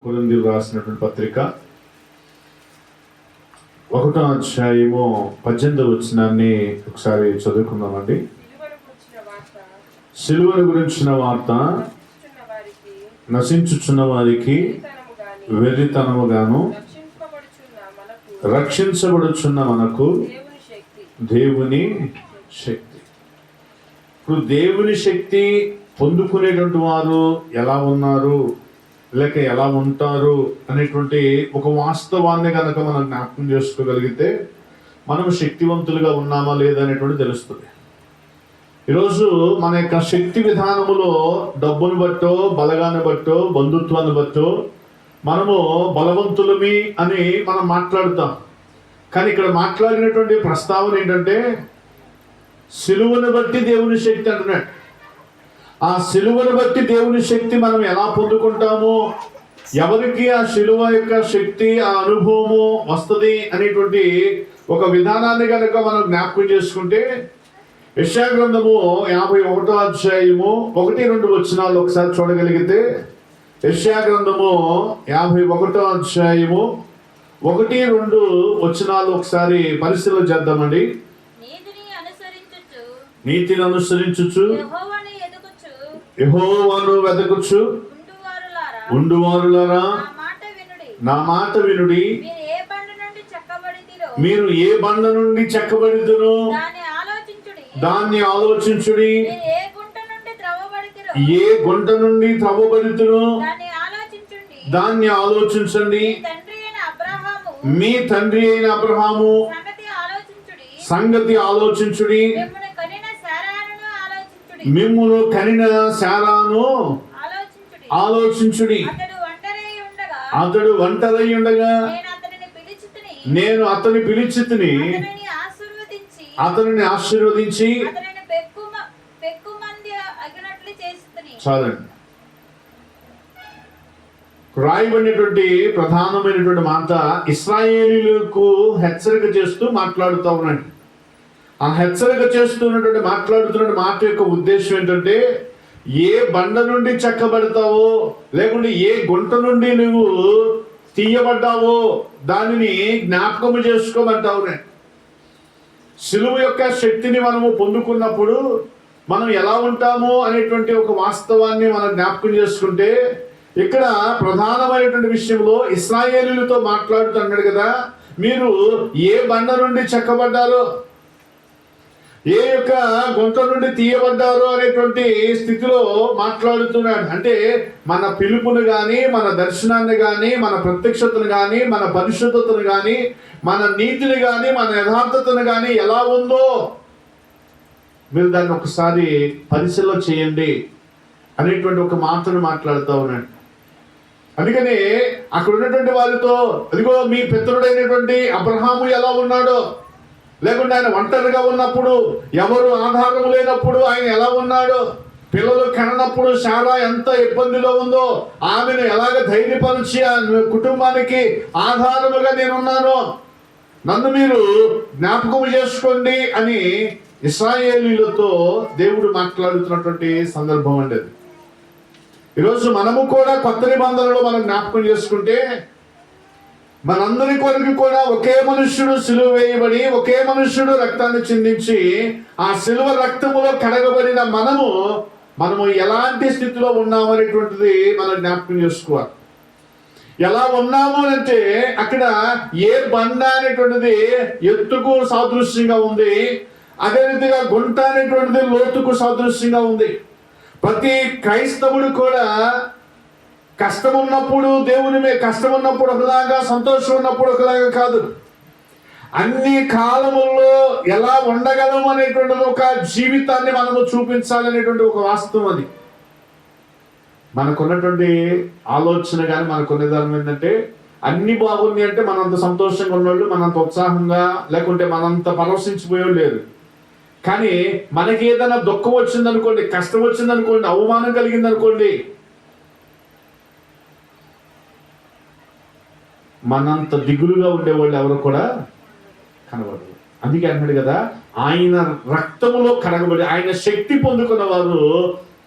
కొరింథీయులకు రాసినటువంటి పత్రిక 1వ అధ్యాయము 18వ వచనాన్ని ఒకసారి చదువుకుందామండి. సిలువను గురించిన వార్త నశించుచున్న వారికి వెర్రితనముగాను రక్షించబడుచున్న మనకు దేవుని శక్తి. ఇప్పుడు దేవుని శక్తి పొందుకునేటువంటి వారు ఎలా ఉన్నారు లేక ఎలా ఉంటారు అనేటువంటి ఒక వాస్తవాన్ని కనుక మనం జ్ఞాపకం చేసుకోగలిగితే మనం శక్తివంతులుగా ఉన్నామా లేదా అనేటువంటి తెలుస్తుంది. ఈరోజు మన యొక్క శక్తి విధానములో డబ్బును బట్టో, బలగాన్ని బట్టో, బంధుత్వాన్ని బట్టో మనము బలవంతులమి అని మనం మాట్లాడుతాం. కానీ ఇక్కడ మాట్లాడినటువంటి ప్రస్తావన ఏంటంటే సిలువను బట్టి దేవుని శక్తి అంటున్నాడు. ఆ సిలువను బట్టి దేవుని శక్తి మనం ఎలా పొందుకుంటామో, ఎవరికి ఆ సిలువ యొక్క శక్తి, ఆ అనుభవము వస్తుంది అనేటువంటి ఒక విధానాన్ని కనుక మనం జ్ఞాపకం చేసుకుంటే యెషయా గ్రంథము 51వ అధ్యాయము 1-2 వచనాలు ఒకసారి చూడగలిగితే, యెషయా గ్రంథము 51వ అధ్యాయము 1-2 వచనాలు ఒకసారి పరిశీలన చేద్దామండి. నీతిని అనుసరించుచు యెహోవాను వెదకుచు ఉండువారులారా నా మాట వినుడి. మీరు ఏ బండ నుండి చెక్కబడితురో దాన్ని ఆలోచించుడి. ఏ గుంట నుండి త్రవ్వబడితురో దాన్ని ఆలోచించండి. మీ తండ్రి అయిన అబ్రహాము సంగతి ఆలోచించుడి. మిమ్మును కనిన శారాను ఆలోచించుడి. అతడు ఒంటరై ఉండగా నేను అతని పిలిచితిని, అతనిని ఆశీర్వదించి. చాలండి. రాయబడినటువంటి ప్రధానమైనటువంటి మాట ఇశ్రాయేలీయులకు హెచ్చరిక చేస్తూ మాట్లాడుతూ ఉన్నాడు. ఆ హెచ్చరిక చేస్తున్నటువంటి మాట్లాడుతున్న మాట యొక్క ఉద్దేశం ఏంటంటే, ఏ బండ నుండి చెక్కబడతావో లేకుంటే ఏ గుంట నుండి నువ్వు తీయబడ్డావో దానిని జ్ఞాపకము చేసుకోమంటావు. సిలువ యొక్క శక్తిని మనము పొందుకున్నప్పుడు మనం ఎలా ఉంటామో అనేటువంటి ఒక వాస్తవాన్ని మనం జ్ఞాపకం చేసుకుంటే, ఇక్కడ ప్రధానమైనటువంటి విషయంలో ఇశ్రాయేలీయులతో మాట్లాడుతున్నాడు కదా, మీరు ఏ బండ నుండి చెక్కబడ్డారో, ఏ యొక్క గుంట నుండి తీయబడ్డారో అనేటువంటి స్థితిలో మాట్లాడుతున్నాడు. అంటే మన పిలుపును కానీ, మన దర్శనాన్ని కానీ, మన ప్రత్యక్షతను కానీ, మన పరిశుద్ధతను కానీ, మన నీతిని కానీ, మన యథార్థతను కానీ ఎలా ఉందో మీరు దాన్ని ఒకసారి పరిశీలన చేయండి అనేటువంటి ఒక మాటను మాట్లాడుతూ ఉన్నాడు. అందుకని అక్కడ ఉన్నటువంటి వాళ్ళతో, అదిగో మీ పితరుడైనటువంటి అబ్రహాము ఎలా ఉన్నాడో, లేకుంటే ఆయన ఒంటరిగా ఉన్నప్పుడు, ఎవరు ఆధారం లేనప్పుడు ఆయన ఎలా ఉన్నాడో, పిల్లలు కననప్పుడు శారా ఎంత ఇబ్బందిలో ఉందో ఆమెను ఎలాగ ధైర్యపరిచి ఆ కుటుంబానికి ఆధారముగా నేనున్నాను, నన్ను మీరు జ్ఞాపకం చేసుకోండి అని ఇశ్రాయేలీయులతో దేవుడు మాట్లాడుతున్నటువంటి సందర్భం అండి అది. ఈరోజు మనము కూడా కొత్త నిబంధనలో మనం జ్ఞాపకం చేసుకుంటే, మనందరి కొరకు కూడా ఒకే మనుష్యుడు సిలువ వేయబడి, ఒకే మనుష్యుడు రక్తాన్ని చిందించి, ఆ సిలువ రక్తములో కడగబడిన మనము ఎలాంటి స్థితిలో ఉన్నాము అనేటువంటిది మనం జ్ఞాపకం చేసుకోవాలి. ఎలా ఉన్నాము అంటే అక్కడ ఏ బండ అనేటువంటిది ఎత్తుకు సాదృశ్యంగా ఉంది, అదే రీతిగా గుంట అనేటువంటిది లోతుకు సాదృశ్యంగా ఉంది. ప్రతి క్రైస్తవుడు కూడా కష్టం ఉన్నప్పుడు దేవుని కష్టం ఉన్నప్పుడు ఒకలాగా, సంతోషం ఉన్నప్పుడు ఒకలాగా కాదు, అన్ని కాలముల్లో ఎలా ఉండగలం అనేటువంటిది ఒక జీవితాన్ని మనము చూపించాలనేటువంటి ఒక వాస్తవం అది. మనకున్నటువంటి ఆలోచన కానీ మనకున్న దాని ఏంటంటే, అన్ని బాగుంది అంటే మనంత సంతోషంగా ఉన్నోళ్ళు, మనంత ఉత్సాహంగా లేకుంటే మనంత పరవశించిపోయేవాళ్ళు లేరు. కానీ మనకి ఏదైనా దుఃఖం వచ్చిందనుకోండి, కష్టం వచ్చిందనుకోండి, అవమానం కలిగిందనుకోండి, మనంత దిగులుగా ఉండేవాళ్ళు ఎవరు కూడా కనబడరు. అందుకే అన్నాడు కదా, ఆయన రక్తములో కడగబడి ఆయన శక్తి పొందుకున్న వారు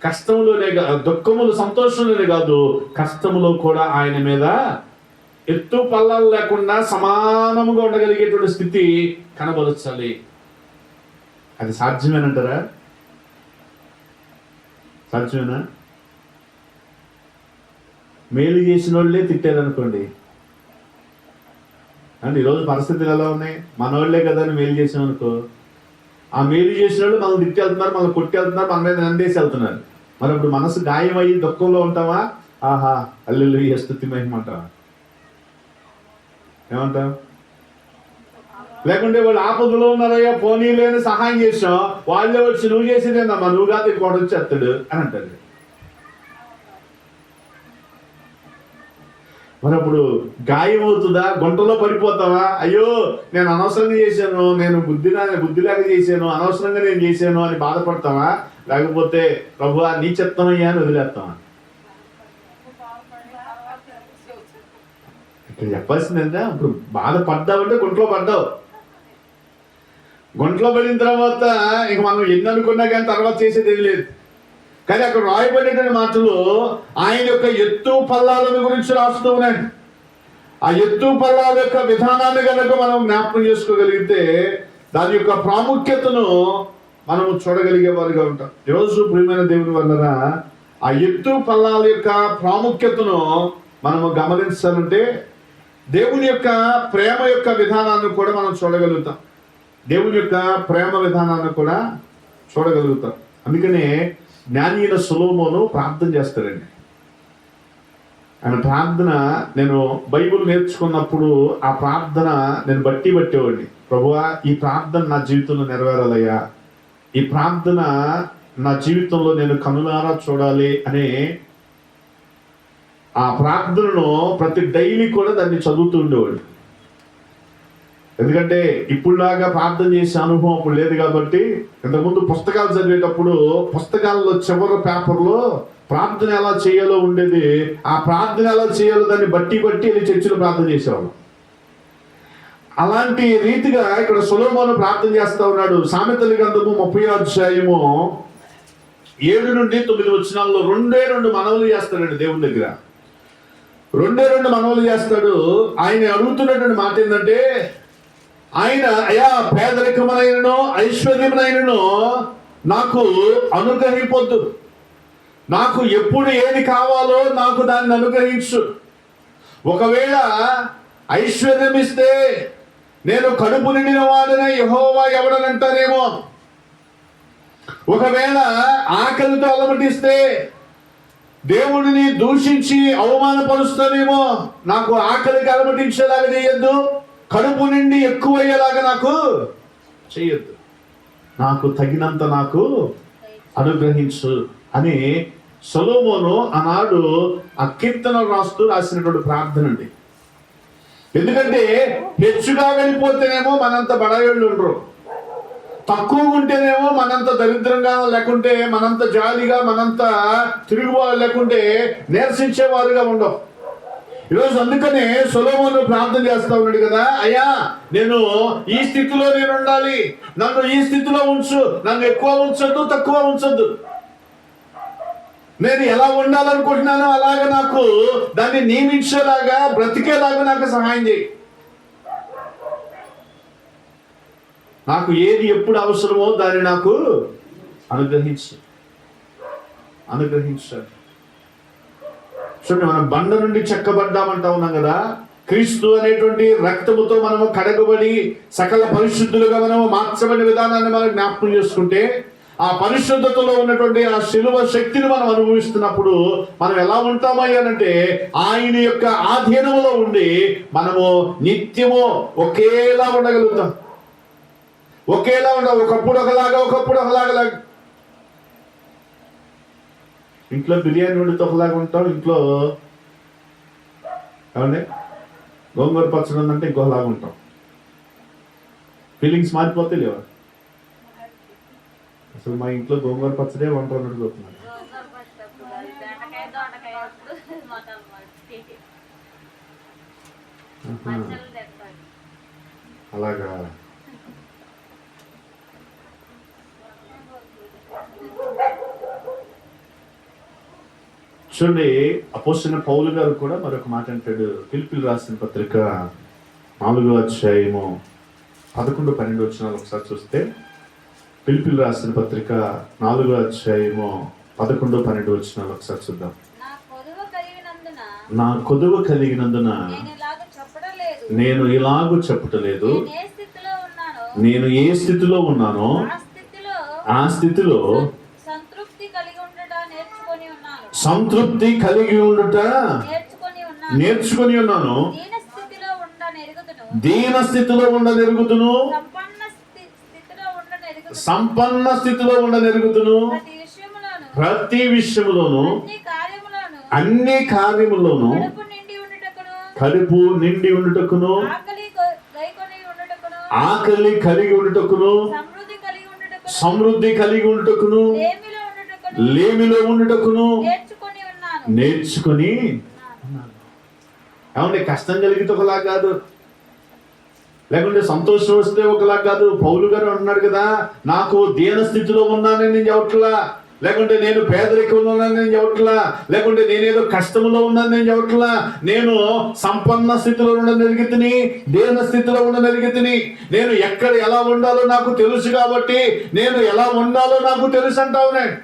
కష్టంలోనే దుఃఖములు సంతోషంలోనే కాదు, కష్టములో కూడా ఆయన మీద ఎత్తు పల్లాలు లేకుండా సమానముగా ఉండగలిగేటువంటి స్థితి కనబరచాలి. అది సాధ్యమేనంటారా? సాధ్యమేనా? మేలు చేసిన వాళ్ళే తిట్టారనుకోండి, అంటే ఈరోజు పరిస్థితులు ఎలా ఉన్నాయి? మనోళ్లే కదా అని మేలు చేసామనుకో, ఆ మేలు చేసిన వాళ్ళు మనం తిట్టి వెళ్తున్నారు, మనం కొట్టి వెళ్తున్నారు, మన మీద నందేసి వెళ్తున్నారు. మరి అప్పుడు మనసు గాయమయ్యి దుఃఖంలో ఉంటావా? ఆహా హల్లెలూయా స్తుతి మహిమ అంటావా? ఏమంటావు? లేకుంటే వాళ్ళు ఆపదలో ఉన్నారయ్యా పోనీ లేని సహాయం చేసాం, వాళ్ళే వచ్చి నువ్వు చేసేదేందమ్మా, నువ్వు కాదు ఇంకోటి వచ్చేస్తాడు అని అంటాడు. మరి అప్పుడు గాయం అవుతుందా? గుంటలో పడిపోతావా? అయ్యో నేను అనవసరంగా చేశాను, నేను బుద్ధి లేక చేశాను, అనవసరంగా నేను చేశాను అని బాధపడతావా? లేకపోతే ప్రభువా నీ చిత్తమయ్యా అని వదిలేస్తావా? ఇక్కడ చెప్పాల్సిందంటే ఇప్పుడు బాధపడ్డావంటే గుంటలో పడ్డావు. గుంటలో పడిన తర్వాత ఇక మనం ఎన్ని అనుకున్నా కానీ తర్వాత చేసేది ఏం లేదు. కానీ అక్కడ రాయబడినటువంటి మాటలు ఆయన యొక్క ఎత్తు పల్లాల గురించి రాస్తూ ఉన్నాడు. ఆ ఎత్తు పల్లాల యొక్క విధానాన్ని కనుక మనం జ్ఞాపకం చేసుకోగలిగితే దాని యొక్క ప్రాముఖ్యతను మనము చూడగలిగే వారిగా ఉంటాం. ఈరోజు ప్రియమైన దేవుని వలన ఆ ఎత్తు పల్లాల యొక్క ప్రాముఖ్యతను మనము గమనించాలంటే దేవుని యొక్క ప్రేమ యొక్క విధానాన్ని కూడా మనం చూడగలుగుతాం. దేవుని యొక్క ప్రేమ విధానాన్ని కూడా చూడగలుగుతాం. అందుకనే జ్ఞాని అయిన సొలొమోను ప్రార్థన చేస్తాడండి. ఆయన ప్రార్థన నేను బైబిల్ నేర్చుకున్నప్పుడు ఆ ప్రార్థన నేను బట్టేవాడిని. ప్రభువా ఈ ప్రార్థన నా జీవితంలో నెరవేరాలయ్యా, ఈ ప్రార్థన నా జీవితంలో నేను కనులారా చూడాలి అనే ఆ ప్రార్థనను ప్రతి డైలీ కూడా దాన్ని చదువుతూ ఉండేవాడు. ఎందుకంటే ఇప్పుడులాగా ప్రార్థన చేసే అనుభవం అప్పుడు లేదు కాబట్టి, ఇంతకుముందు పుస్తకాలు చదివేటప్పుడు పుస్తకాల్లో చివరి పేపర్లో ప్రార్థన ఎలా చేయాలో ఉండేది. ఆ ప్రార్థన ఎలా చేయాలో దాన్ని బట్టి వెళ్ళి చర్చిలో ప్రార్థన చేసేవాళ్ళం. అలాంటి రీతిగా ఇక్కడ సొలొమోను ప్రార్థన చేస్తా ఉన్నాడు. సామెతల గ్రంథము 30వ అధ్యాయము 7 నుండి 9 వచనాల్లో 2 మనవులు చేస్తాడండి దేవుని దగ్గర. 2 మనవులు చేస్తాడు. ఆయన అడుగుతున్నటువంటి మాట ఏంటంటే, ఆయన అయా పేదరికమునైనను ఐశ్వర్యమునైనను నాకు అనుగ్రహింపొద్దు, నాకు ఎప్పుడు ఏది కావాలో నాకు దాన్ని అనుగ్రహించు. ఒకవేళ ఐశ్వర్యం ఇస్తే నేను కడుపు నిండిన వాడినే యెహోవా ఎవడనంటారేమో, ఒకవేళ ఆకలితో అలమటిస్తే దేవుడిని దూషించి అవమానపరుస్తానేమో, నాకు ఆకలికి అలమటించేలాగా చేయొద్దు, కడుపు నిండి ఎక్కువయ్యేలాగా నాకు చేయొద్దు, నాకు తగినంత నాకు అనుగ్రహించు అని సొలొమోను ఆనాడు ఆ కీర్తన రాసినటువంటి ప్రార్థన అండి. ఎందుకంటే హెచ్చుగా వెళ్ళిపోతేనేమో మనంత బడాయోళ్ళు ఉండరు, తక్కువ ఉంటేనేమో మనంత దరిద్రంగా, లేకుంటే మనంత జాలిగా, మనంత తిరుగుబాటు లేకుంటే నిరసించేవారుగా ఉండవు. ఈరోజు అందుకనే సొలొమోను ప్రార్థన చేస్తా ఉన్నాడు కదా, అయ్యా నేను ఈ స్థితిలో నేను ఉండాలి, నన్ను ఈ స్థితిలో ఉంచు, నన్ను ఎక్కువ ఉంచొద్దు, తక్కువ ఉంచొద్దు, నేను ఎలా ఉండాలనుకుంటున్నానో అలాగా నాకు దాన్ని నియమించేలాగా బ్రతికేలాగా నాకు సహాయం చేయి, నాకు ఏది ఎప్పుడు అవసరమో దాన్ని నాకు అనుగ్రహించాలి. చూడండి, మనం బండ నుండి చెక్కబడ్డామంటా ఉన్నాం కదా. క్రీస్తు అనేటువంటి రక్తముతో మనము కడగబడి సకల పరిశుద్ధులుగా మనము మార్చబడిన విధానాన్ని మనం జ్ఞాపకం చేసుకుంటే, ఆ పరిశుద్ధతలో ఉన్నటువంటి ఆ శిలువ శక్తిని మనం అనుభవిస్తున్నప్పుడు మనం ఎలా ఉంటామయ్యానంటే, ఆయన యొక్క ఆధీనంలో ఉండి మనము నిత్యము ఒకేలా ఉండగలుగుతాం. ఒకేలా ఉండవు, ఒకప్పుడు ఒకలాగా. ఇంట్లో బిర్యానీ వండితే ఒకలాగా ఉంటాం, ఇంట్లో ఏమండి గోంగూర పచ్చడి ఉందంటే ఇంకోలాగా ఉంటాం. ఫీలింగ్స్ మారిపోతే లేవా? అసలు మా ఇంట్లో గోంగూర పచ్చడే వంట వండుతున్నాను. అలాగా చూడండి, అపోస్తలుడైన పౌలు గారు కూడా మరొక మాట అంటాడు. ఫిలిప్పీయులకు రాసిన పత్రిక 4వ అధ్యాయము 11, 12 వచనాలు ఒకసారి చూస్తే, ఫిలిప్పీయులకు రాసిన పత్రిక 4వ అధ్యాయము 11, 12 వచనాలు ఒకసారి చూద్దాం. నా కొదువ కలిగినందున నేను ఇలాగూ చెప్పటలేదు. నేను ఏ స్థితిలో ఉన్నానో ఆ స్థితిలో సంతృప్తి కలిగి ఉండుట నేర్చుకొని ఉన్నాను. దీన స్థితిలో ఉండనెరుగుదును, సంపన్న స్థితిలో ఉండనెరుగుదును. ప్రతి విషయములోను అన్ని కార్యములోను కడుపు నిండి ఉండుటకును, ఆకలి కలిగి ఉండుటకును, సమృద్ధి కలిగి ఉండుటకును, లేమిలో ఉండుటకును నేర్చుకొని. ఏమంటే కష్టం కలిగితే ఒకలా కాదు, లేకుంటే సంతోషం వస్తే ఒకలా కాదు. పౌలు గారు అంటున్నాడు కదా, నాకు దీన స్థితిలో ఉన్నానని నేను చెప్పట్లా, లేకుంటే నేను పేదరికంలో ఉన్నాను నేను చెప్పట్లా, లేకుంటే నేనేదో కష్టంలో ఉన్నాను నేను చెప్పట్లా. నేను సంపన్న స్థితిలో ఉండనెరిగితిని, దీన స్థితిలో ఉండనెరిగితిని. నేను ఎక్కడ ఎలా ఉండాలో నాకు తెలుసు కాబట్టి నేను ఎలా ఉండాలో నాకు తెలుసు అంటావు. నేను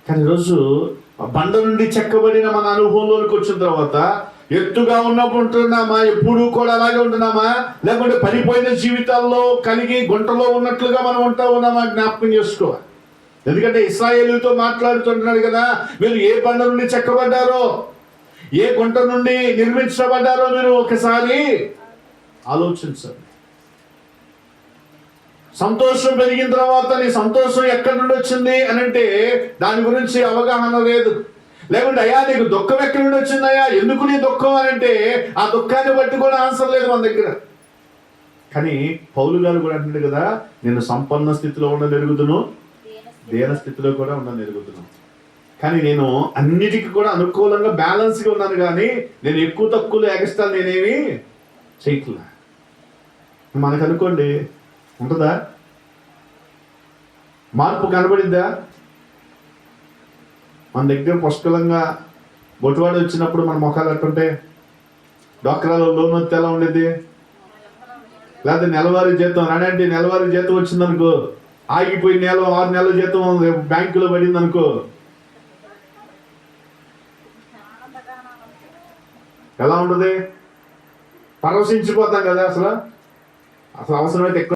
కానీ ఈరోజు బండ నుండి చెక్కబడిన మన అనుభవంలోకి వచ్చిన తర్వాత ఎత్తుగా ఉన్నప్పుడు ఉంటున్నామా? ఎప్పుడు కూడా అలాగే ఉంటున్నామా? లేకుంటే పడిపోయిన జీవితాల్లో కలిగి గుంటలో ఉన్నట్లుగా మనం ఉంటా ఉన్నామా? జ్ఞాపకం చేసుకోవాలి. ఎందుకంటే ఇశ్రాయేలుతో మాట్లాడుతుంటున్నాడు కదా, మీరు ఏ బండ నుండి చెక్కబడ్డారో, ఏ గుంట నుండి నిర్మించబడ్డారో మీరు ఒకసారి ఆలోచించండి. సంతోషం పెరిగిన తర్వాత నీ సంతోషం ఎక్కడి నుండి వచ్చింది అని అంటే దాని గురించి అవగాహన లేదు. లేకుంటే అయ్యా నీకు దుఃఖం ఎక్కడి నుండి వచ్చిందయ్యా, ఎందుకు నీ దుఃఖం అని అంటే ఆ దుఃఖాన్ని బట్టి కూడా ఆన్సర్ లేదు మన దగ్గర. కానీ పౌలు గారు కూడా అంటున్నాడు కదా, నేను సంపన్న స్థితిలో ఉండనెరుగుదును, దీన స్థితిలో కూడా ఉండనెరుగుదును. కానీ నేను అన్నిటికీ కూడా అనుకూలంగా బ్యాలెన్స్గా ఉన్నాను, కానీ నేను ఎక్కువ తక్కువలో ఎగస్ట్రా నేనేమి చేయట్లా. మనకు అనుకోండి, ఉంటుందా? మార్పు కనబడిద్దా? మన దగ్గర పుష్కలంగా బొట్టువాడు వచ్చినప్పుడు మన మొఖాలు అట్టుంటే, డోక్రాలో లోన్ వస్తే ఎలా ఉండేది? లేకపోతే నెలవారీ జీతం రానంటే నెలవారీ జీతం వచ్చిందనుకో, ఆగిపోయి 6 నెలల జీతం బ్యాంకులో పడింది అనుకో, ఎలా ఉండదు? పరవశించిపోతాం కదా. అసలు అవసరమైతే ఎక్కువ